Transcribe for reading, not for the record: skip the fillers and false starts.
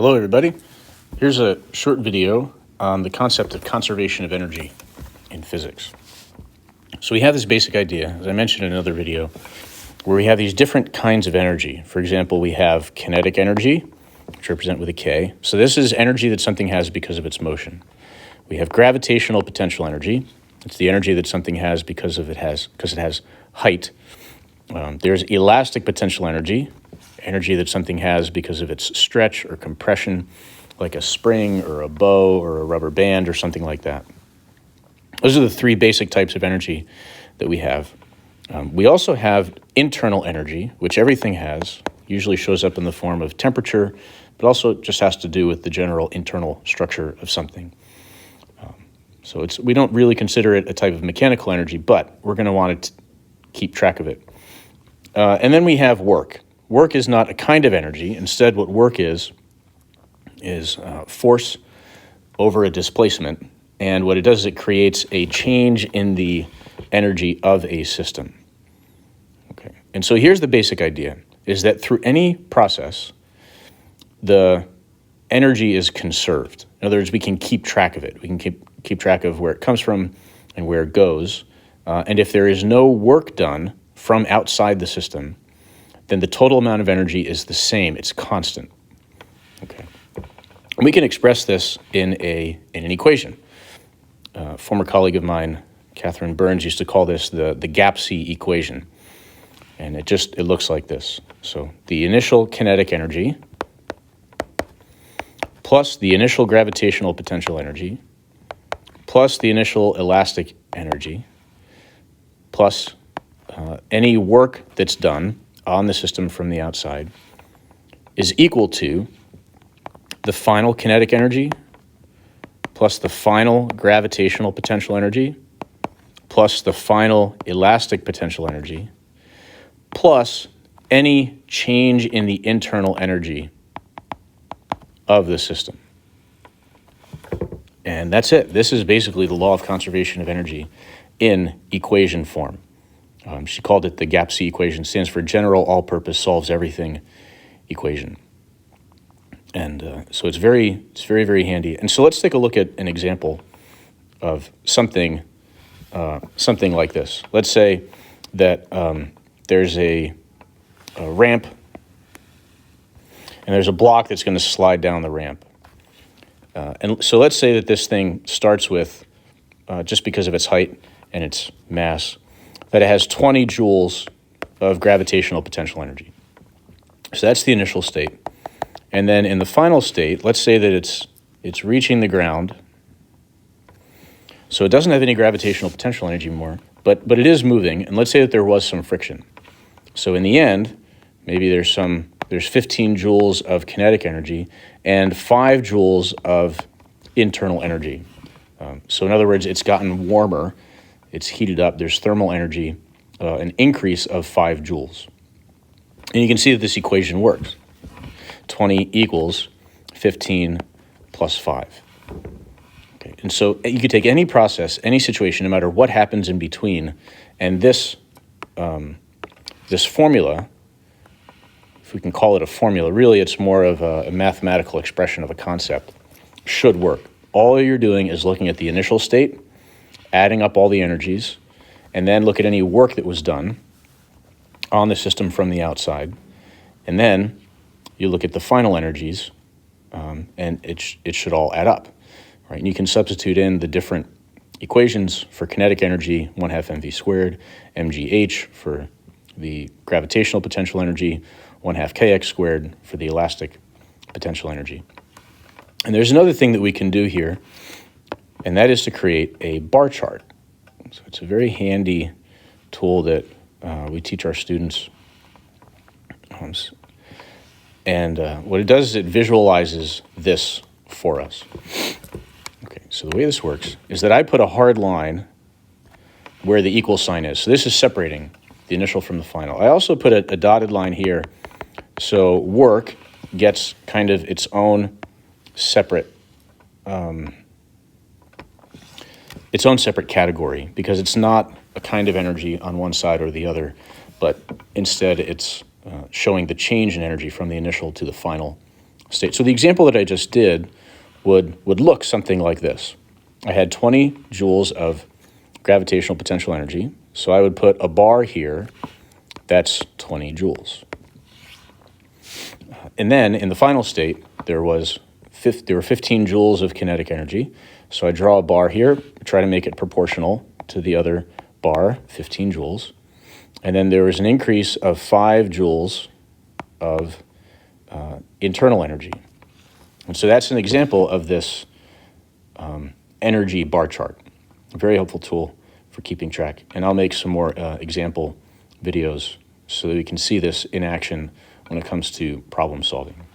Hello everybody. Here's a short video on the concept of conservation of energy in physics. So we have this basic idea, as I mentioned in another video, where we have these different kinds of energy. For example, we have kinetic energy, which I represent with a K. So this is energy that something has because of its motion. We have gravitational potential energy. It's the energy that something has because it has height. There's elastic potential energy that something has because of its stretch or compression, like a spring or a bow or a rubber band or something like that. Those are the three basic types of energy that we have. We also have internal energy, which everything has, usually shows up in the form of temperature, but also just has to do with the general internal structure of something. So we don't really consider it a type of mechanical energy, but we're going to want to keep track of it. And then we have work. Work is not a kind of energy. Instead, what work is force over a displacement. And what it does is it creates a change in the energy of a system. Okay. And so here's the basic idea, is that through any process, the energy is conserved. In other words, we can keep track of it. We can keep track of where it comes from and where it goes. And if there is no work done from outside the system, then the total amount of energy is the same. It's constant. Okay. And we can express this in an equation. A former colleague of mine, Catherine Burns, used to call this the GAPC equation. And it looks like this. So the initial kinetic energy plus the initial gravitational potential energy plus the initial elastic energy plus any work that's done on the system from the outside is equal to the final kinetic energy plus the final gravitational potential energy plus the final elastic potential energy plus any change in the internal energy of the system. And that's it. This is basically the law of conservation of energy in equation form. She called it the GAPC equation. Stands for General All-Purpose Solves Everything equation. And so it's very, very handy. And so let's take a look at an example of something like this. Let's say that there's a ramp, and there's a block that's going to slide down the ramp. And so let's say that this thing starts with, just because of its height and its mass, that it has 20 joules of gravitational potential energy. So that's the initial state. And then in the final state, let's say that it's reaching the ground. So it doesn't have any gravitational potential energy anymore, but it is moving. And let's say that there was some friction. So in the end, maybe there's 15 joules of kinetic energy and 5 joules of internal energy. So in other words, it's gotten warmer. It's heated up. There's thermal energy, an increase of 5 joules. And you can see that this equation works. 20 equals 15 plus 5. Okay. And so you could take any process, any situation, no matter what happens in between, and this formula, if we can call it a formula, really it's more of a mathematical expression of a concept, should work. All you're doing is looking at the initial state, adding up all the energies, and then look at any work that was done on the system from the outside. And then you look at the final energies, and it should all add up. Right? And you can substitute in the different equations for kinetic energy, 1/2 mv squared, mgh for the gravitational potential energy, 1/2 kx squared for the elastic potential energy. And there's another thing that we can do here, and that is to create a bar chart. So it's a very handy tool that we teach our students. And what it does is it visualizes this for us. Okay, so the way this works is that I put a hard line where the equal sign is. So this is separating the initial from the final. I also put a dotted line here, so work gets kind of its own separate category, because it's not a kind of energy on one side or the other, but instead it's showing the change in energy from the initial to the final state. So the example that I just did would look something like this. I had 20 joules of gravitational potential energy. So I would put a bar here that's 20 joules. And then in the final state, there were 15 joules of kinetic energy. So I draw a bar here, try to make it proportional to the other bar, 15 joules. And then there was an increase of 5 joules of internal energy. And so that's an example of this energy bar chart. A very helpful tool for keeping track. And I'll make some more example videos so that we can see this in action when it comes to problem solving.